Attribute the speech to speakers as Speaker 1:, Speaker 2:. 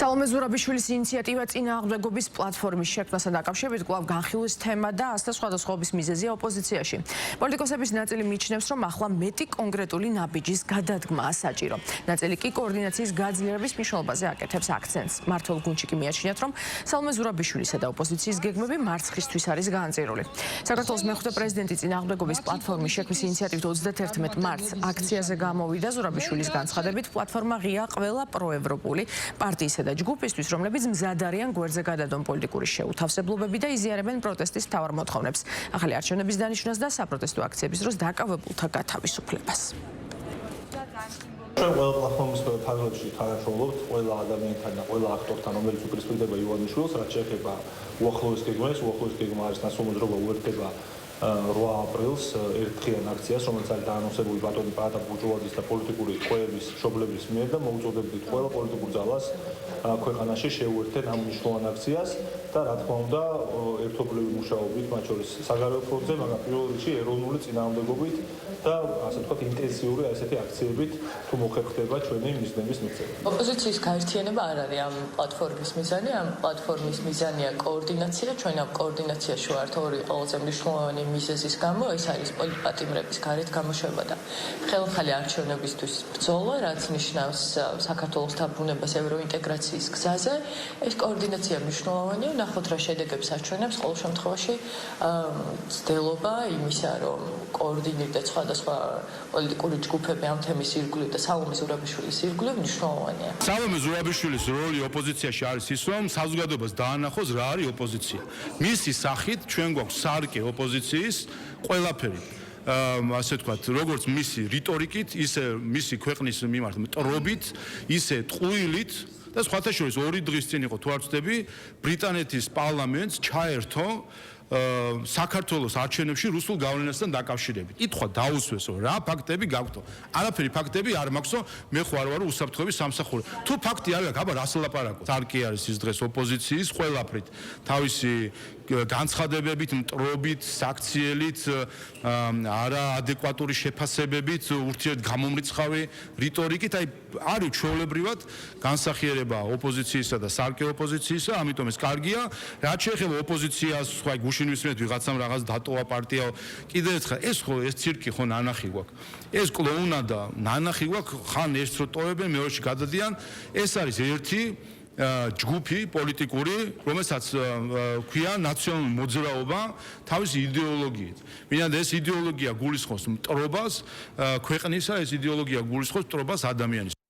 Speaker 1: სალომე ზურაბიშვილის ინიციატივა წინააღმდეგობის პლატფორმის შექმნასთან დაკავშირებით კვლავ განხილვის თემა და ასთა სხვადასხვაობის მიზეზია ოპოზიციაში. პოლიტიკოსების ნაწილი მიიჩნევს, რომ ახლა მეტი კონკრეტული ნაბიჯის გადადგმაა საჭირო. ნაწილი კი კოორდინაციის გაძლიერების მნიშვნელობაზე აკეთებს აქცენტს. მმართველ გუნდში კი მიაჩნიათ, რომ სალომე ზურაბიშვილისა და ოპოზიციის გეგმები მარცხისთვის არის განაწილული. საქართველოს მეხუთე პრეზიდენტი წინააღმდეგობის პლატფორმის შექმნის ინიციატივით 31 მარტს აქციაზე გამოვიდა. ზურაბიშვილის განცხადებით, პლატფორმა ღია ყველა პროევროპული პარტიის და ჯგუფისთვის, რომლებიც მზად არიან გვერდზე გადადონ პოლიტიკური შეუთავსებლობები და იზიარებენ პროტესტის მთავარ მოთხოვნებს, ახალი არჩევნების დანიშვნას და საპროტესტო აქციების დროს დაკავებულთა გათავისუფლებას.
Speaker 2: ჩვენ ყველა პლატფორმის ფარგლებში თანაშრომლობთ ყველა ადამიანთან და ყველა აქტორთან, რომელიც უპირისპირდება ივანიშვილს, რაც შეეხება უახლოეს გეგმებს. უახლოეს გეგმა არის ნაცნობრობა უერთდება 8 აპრილს ერთხიან აქციას, რომელიც არის დაანონსებული ბატონი პაატა ბუჭულაძის და პოლიტიკური ტყვეების მშობლების მიერ და მოუწოდებდით ყველა პოლიტიკურ ძალას ქვეყანაში შეუერთდეთ ამ მნიშვნელოვან აქციას და რა თქმა უნდა ერთობლივი მუშაობით, მათ შორის საგარეო ფრონტზე, მაგრამ პირველ რიგში ეროვნული წინააღმდეგობით და ასე ვთქვათ ინტენსიური ასეთი აქციებით თუ მოხერხდება ჩვენი მიზნების მიღწევა.
Speaker 3: ოპოზიციის გაერთიანება არ არის ამ პლატფორმის მიზანი, ამ პლატფორმის მიზანია კოორდინაცია. ჩვენ ამ კოორდინაციაში ვართ ორი ყველაზე მნიშვნელოვანი მიზეზის გამო, ეს არის პოლიტპატიმრების გარეთ გამოშვება და ხელახალი არჩევნებისთვის ბრძოლა, რაც ნიშნავს საქართველოს დაბრუნებას ევროინტეგრაციის გზაზე. ეს კოორდინაცია მნიშვნელოვანია, ნახოთ რა შედეგებს აჩვენებს, ყოველ შემთხვევაში ცდილობა იმისა, რომ კოორდინირდეთ სხვადასხვა პოლიტიკური ჯგუფები ამ თემის ირგვლივ და სალომე ზურაბიშვილის ირგვლივ მნიშვნელოვანია.
Speaker 4: სალომე ზურაბიშვილის როლი ოპოზიციაში არის ის, რომ საზოგადოებას დაანახოს რა არის ოპოზიცია. მისი სახით ჩვენ გვაქვს სარკე ოპოზიციის ყველაფერი. ასე ვთქვათ, როგორც მისი რიტორიკით, ისე მისი ქვეყნის მიმართ მტრობით, ისე ტყუილით და სხვათა შორის ორი დღის წინ იყო თუ არ ვცდები, ბრიტანეთის პარლამენტს ჩაერთო საქართველოს არჩევნებში რუსულ გავლენასთან დაკავშირებით. ითქვა დაუსვესო, რა ფაქტები გაქვთ. არაფერი ფაქტები არ მაქვსო, მე ხო არ ვარო უსაფრთხოების სამსახური. თუ ფაქტი არ გაქვს, აბა რას ლაპარაკობ? სარკე არის ის დღეს ოპოზიციის ყველაფრით, თავისი განცხადებებით, მტრობით, საქციელით, არაადეკვატური შეფასებებით, ურთიერთგამომრიცხავი რიტორიკით, აი არის ჩვეულებრივად განსახიერება ოპოზიციისა და სარკე ოპოზიციისა, ამიტომ ეს კარგია. რაც შეეხება ოპოზიციას, სხვა გუშინ ვისმენთ ვიღაცამ რაღაც დატოვა პარტია. კიდევ ერთხელ, ეს ცირკი ხო ნანახი გვაქვს. ეს კლოუნადა ნანახი გვაქვს, ხან ერთს რო ტოვებენ, მეორეში გადადიან. ეს არის ერთი ჯგუფი პოლიტიკური, რომელსაც ქვია ნაციონალური მოძრაობა თავისი იდეოლოგიით. ვინაიდან ეს იდეოლოგია გულისხმობს მტრობას ქვეყნისა, ეს იდეოლოგია გულისხმობს მტრობას ადამიანის.